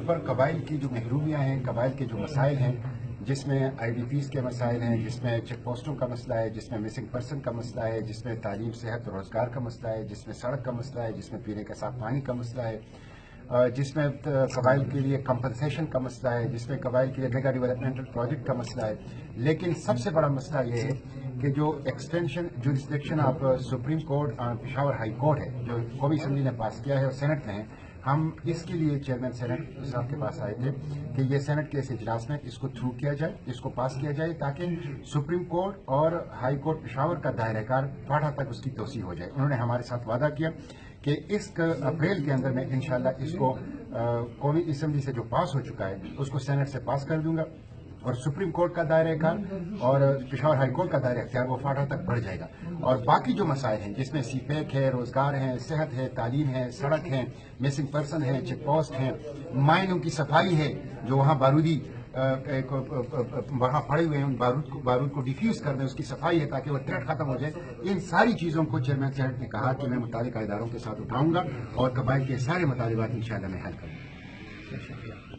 پر قبائل کی جو محرومیاں ہیں، قبائل کے جو مسائل ہیں، جس میں IDPs کے مسائل ہیں، جس میں چیک پوسٹوں کا مسئلہ ہے، جس میں مسنگ پرسن کا مسئلہ ہے، جس میں تعلیم، صحت، روزگار کا مسئلہ ہے، جس میں سڑک کا مسئلہ ہے، جس میں پینے کا صاف پانی کا مسئلہ ہے، جس میں قبائل کے لیے کمپنسیشن کا مسئلہ ہے، جس میں قبائل کے لیے میگا ڈیولپمنٹل پروجیکٹ کا مسئلہ ہے. لیکن سب سے بڑا مسئلہ یہ ہے کہ جو extension jurisdiction of supreme court Peshawar high court ہے، جو قومی اسمبلی نے پاس کیا ہے اور سینٹ نے ہے، ہم اس کے لیے چیئرمین سینٹ صاحب کے پاس آئے تھے کہ یہ سینٹ کے اس اجلاس میں اس کو تھرو کیا جائے، اس کو پاس کیا جائے، تاکہ سپریم کورٹ اور ہائی کورٹ پشاور کا دائرہ کار فاٹا تک اس کی توسیع ہو جائے. انہوں نے ہمارے ساتھ وعدہ کیا کہ اس اپریل کے اندر میں انشاءاللہ اس کو قومی اسمبلی سے جو پاس ہو چکا ہے اس کو سینٹ سے پاس کر دوں گا، اور سپریم کورٹ کا دائرہ کار اور پشاور ہائی کورٹ کا دائرہ اختیار وہ فاٹا تک بڑھ جائے گا. اور باقی جو مسائل ہیں، جس میں سی پیک ہے، روزگار ہے، صحت ہے، تعلیم ہے، سڑک ہے، مسنگ پرسن ہے، چیک پوسٹ ہیں، مائنوں کی صفائی ہے، جو وہاں بارودی وہاں پڑے ہوئے ہیں، ان بارود کو ڈیفیوز کر دیں، اس کی صفائی ہے تاکہ وہ تھریٹ ختم ہو جائے. ان ساری چیزوں کو چیئرمین سینٹ نے کہا کہ میں متعلقہ اداروں کے ساتھ اٹھاؤں گا اور قبائل کے سارے مطالبات انشاءاللہ میں حل کروں گا. شکریہ.